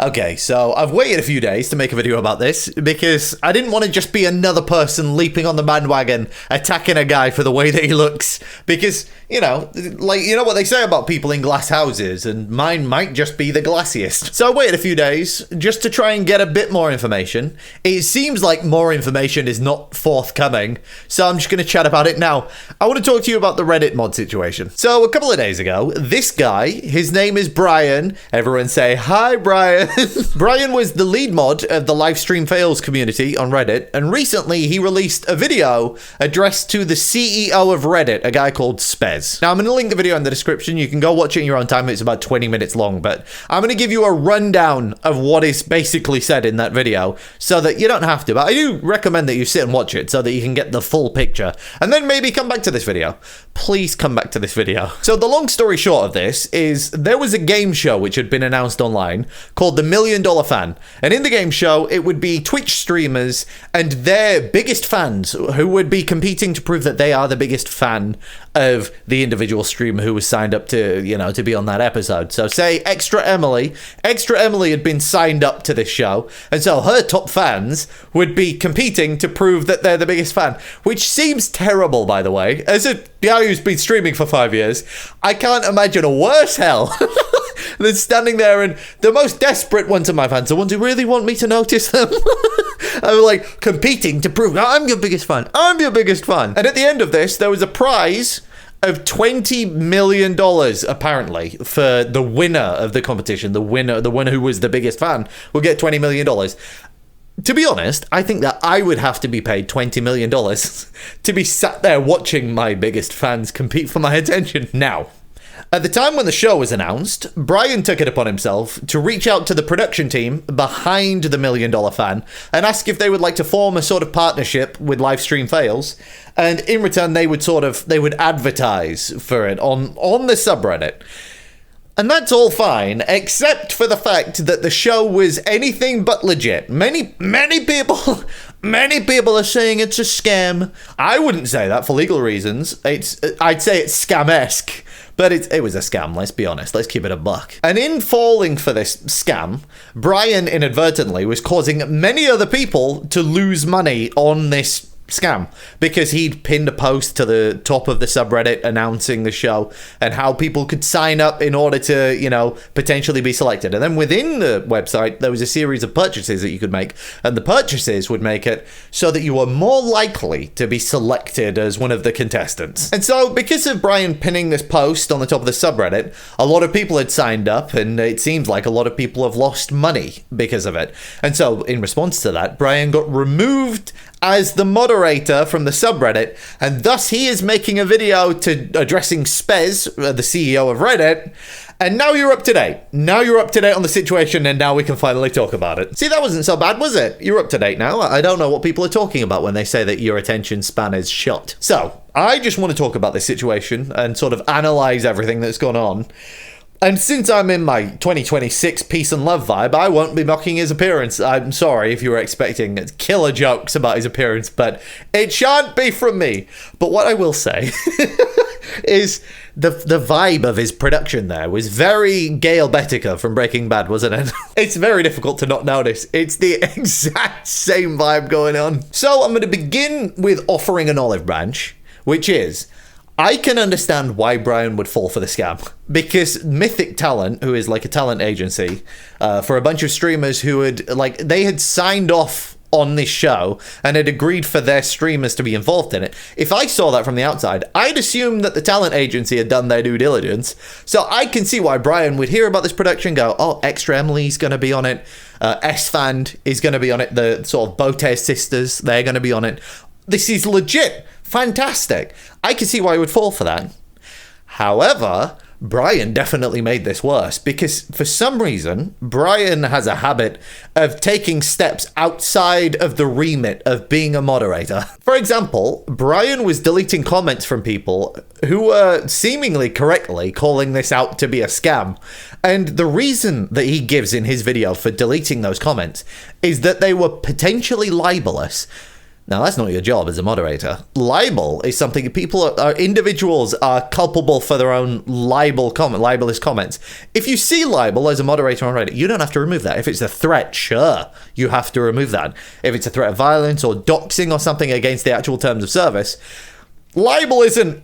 Okay, so I've waited a few days to make a video about this because I didn't want to just be another person leaping on the bandwagon, attacking a guy for the way that he looks. Because, you know what they say about people in glass houses, and mine might just be the glassiest. So I waited a few days just to try and get a bit more information. It seems like more information is not forthcoming, so I'm just going to chat about it now. I want to talk to you about the Reddit mod situation. So a couple of days ago, this guy, his name is Brian. Everyone say, hi, Brian. Brian was the lead mod of the Livestream Fails community on Reddit, and recently he released a video addressed to the CEO of Reddit, a guy called Spez. Now, I'm going to link the video in the description. You can go watch it in your own time. It's about 20 minutes long, but I'm going to give you a rundown of what is basically said in that video so that you don't have to, but I do recommend that you sit and watch it so that you can get the full picture, and then maybe come back to this video. Please come back to this video. So the long story short of this is there was a game show which had been announced online called the $1 Million Fan. And in the game show, it would be Twitch streamers and their biggest fans who would be competing to prove that they are the biggest fan of the individual streamer who was signed up to, to be on that episode. So say Extra Emily had been signed up to this show, and so her top fans would be competing to prove that they're the biggest fan, which seems terrible, by the way. As a guy who's been streaming for 5 years, I can't imagine a worse hell than standing there and the most desperate ones of my fans, the ones who really want me to notice them, I'm like competing to prove I'm your biggest fan. I'm your biggest fan. And at the end of this, there was a prize of $20 million, apparently, for the winner of the competition. The winner who was the biggest fan will get $20 million. To be honest, I think that I would have to be paid $20 million to be sat there watching my biggest fans compete for my attention. Now, at the time when the show was announced, Brian took it upon himself to reach out to the production team behind the $1 Million Fan and ask if they would like to form a sort of partnership with Livestream Fails, and in return they would advertise for it on the subreddit. And that's all fine, except for the fact that the show was anything but legit. Many people are saying it's a scam. I wouldn't say that for legal reasons. I'd say it's scam-esque. But it was a scam, let's be honest. Let's keep it a buck. And in falling for this scam, Brian inadvertently was causing many other people to lose money on this scam because he'd pinned a post to the top of the subreddit announcing the show and how people could sign up in order to, potentially be selected. And then within the website, there was a series of purchases that you could make, and the purchases would make it so that you were more likely to be selected as one of the contestants. And so because of Brian pinning this post on the top of the subreddit, a lot of people had signed up, and it seems like a lot of people have lost money because of it. And so in response to that, Brian got removed as the moderator from the subreddit, and thus he is making a video addressing Spez, the CEO of Reddit, and now you're up to date. Now you're up to date on the situation, and now we can finally talk about it. See, that wasn't so bad, was it? You're up to date now. I don't know what people are talking about when they say that your attention span is shot. So, I just want to talk about this situation and sort of analyze everything that's gone on. And since I'm in my 2026 peace and love vibe, I won't be mocking his appearance. I'm sorry if you were expecting killer jokes about his appearance, but it shan't be from me. But what I will say is the vibe of his production there was very Gail Betica from Breaking Bad, wasn't it? It's very difficult to not notice. It's the exact same vibe going on. So I'm going to begin with offering an olive branch, which is, I can understand why Brian would fall for the scam, because Mythic Talent, who is like a talent agency for a bunch of streamers who they had signed off on this show and had agreed for their streamers to be involved in it. If I saw that from the outside, I'd assume that the talent agency had done their due diligence. So I can see why Brian would hear about this production, go, oh, Extra Emily's going to be on it. S-Fan is going to be on it. The sort of Botez sisters, they're going to be on it. This is legit. Fantastic. I can see why he would fall for that. However, Brian definitely made this worse because for some reason, Brian has a habit of taking steps outside of the remit of being a moderator. For example, Brian was deleting comments from people who were seemingly correctly calling this out to be a scam. And the reason that he gives in his video for deleting those comments is that they were potentially libelous. Now, that's not your job as a moderator. Libel is something individuals are culpable for their own libelous comments. If you see libel as a moderator on Reddit, you don't have to remove that. If it's a threat, sure, you have to remove that. If it's a threat of violence or doxing or something against the actual terms of service, libel isn't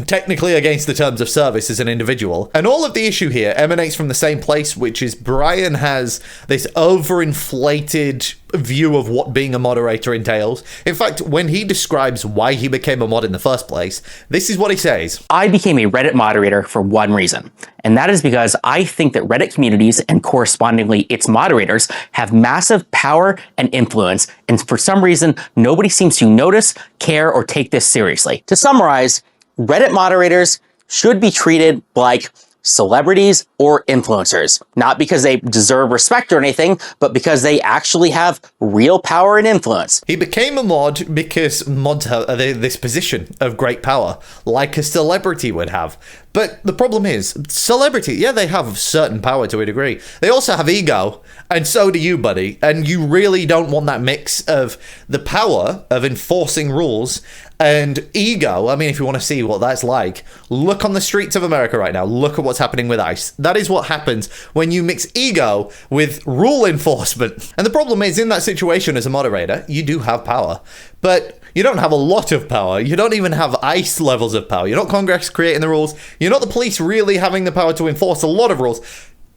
technically against the terms of service as an individual. And all of the issue here emanates from the same place, which is Brian has this overinflated view of what being a moderator entails. In fact, when he describes why he became a mod in the first place, this is what he says. I became a Reddit moderator for one reason, and that is because I think that Reddit communities and correspondingly its moderators have massive power and influence, and for some reason, nobody seems to notice, care, or take this seriously. To summarize, Reddit moderators should be treated like celebrities or influencers, not because they deserve respect or anything, but because they actually have real power and influence. He became a mod because mods have this position of great power, like a celebrity would have. But the problem is, celebrity, yeah, they have certain power to a degree. They also have ego, and so do you, buddy. And you really don't want that mix of the power of enforcing rules and ego. I mean, if you want to see what that's like, look on the streets of America right now. Look at what's happening with ICE. That is what happens when you mix ego with rule enforcement. And the problem is, in that situation as a moderator, you do have power, but you don't have a lot of power. You don't even have ICE levels of power. You're not Congress creating the rules. You're not the police really having the power to enforce a lot of rules.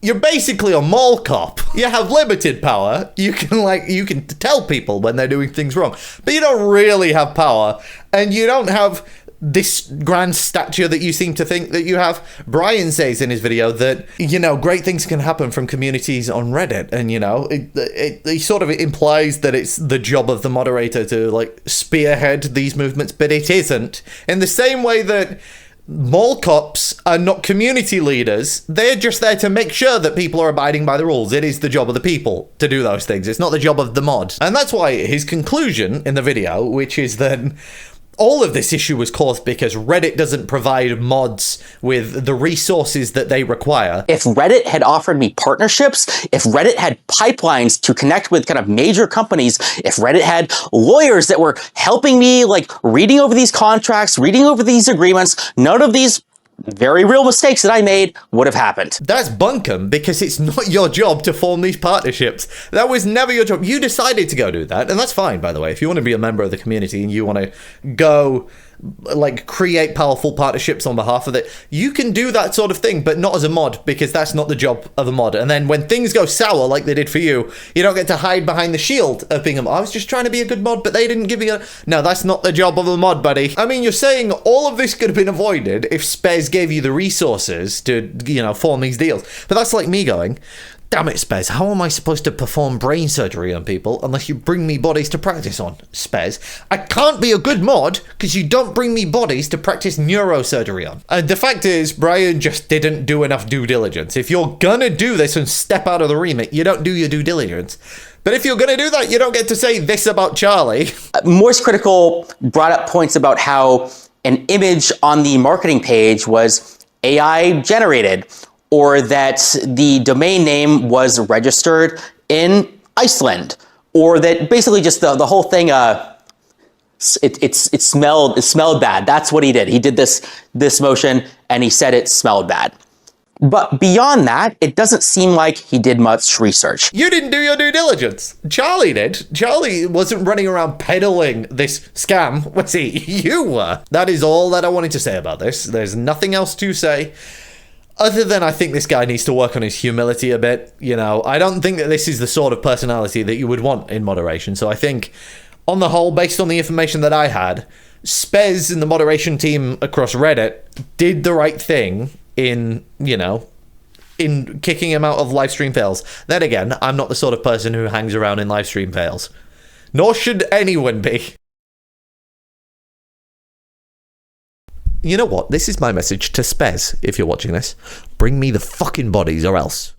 You're basically a mall cop. You have limited power. You can tell people when they're doing things wrong, but you don't really have power, and you don't have this grand stature that you seem to think that you have. Brian says in his video that, great things can happen from communities on Reddit, and, it sort of implies that it's the job of the moderator to, spearhead these movements, but it isn't. In the same way that mall cops are not community leaders, they're just there to make sure that people are abiding by the rules. It is the job of the people to do those things. It's not the job of the mod. And that's why his conclusion in the video, which is that all of this issue was caused because Reddit doesn't provide mods with the resources that they require. If Reddit had offered me partnerships, if Reddit had pipelines to connect with kind of major companies, if Reddit had lawyers that were helping me, reading over these contracts, reading over these agreements, none of these very real mistakes that I made would have happened. That's bunkum, because it's not your job to form these partnerships. That was never your job. You decided to go do that, and that's fine, by the way. If you want to be a member of the community and you want to go create powerful partnerships on behalf of it, you can do that sort of thing, but not as a mod, because that's not the job of a mod. And then when things go sour like they did for you, you don't get to hide behind the shield of being a mod. I was just trying to be a good mod, but they didn't give me a... No, that's not the job of a mod, buddy. I mean, you're saying all of this could have been avoided if Spez gave you the resources to, form these deals. But that's like me going, damn it, Spez, how am I supposed to perform brain surgery on people unless you bring me bodies to practice on, Spez? I can't be a good mod because you don't bring me bodies to practice neurosurgery on. And the fact is, Brian just didn't do enough due diligence. If you're gonna do this and step out of the remit, you don't do your due diligence. But if you're gonna do that, you don't get to say this about Charlie. Moist Critical brought up points about how an image on the marketing page was AI generated, or that the domain name was registered in Iceland, or that basically just the whole thing, it smelled bad. That's what he did. He did this motion, and he said it smelled bad. But beyond that, it doesn't seem like he did much research. You didn't do your due diligence. Charlie did. Charlie wasn't running around peddling this scam, was he? You were. That is all that I wanted to say about this. There's nothing else to say. Other than I think this guy needs to work on his humility a bit. I don't think that this is the sort of personality that you would want in moderation. So I think, on the whole, based on the information that I had, Spez and the moderation team across Reddit did the right thing in kicking him out of livestream fails. Then again, I'm not the sort of person who hangs around in livestream fails. Nor should anyone be. You know what? This is my message to Spez, if you're watching this. Bring me the fucking bodies or else.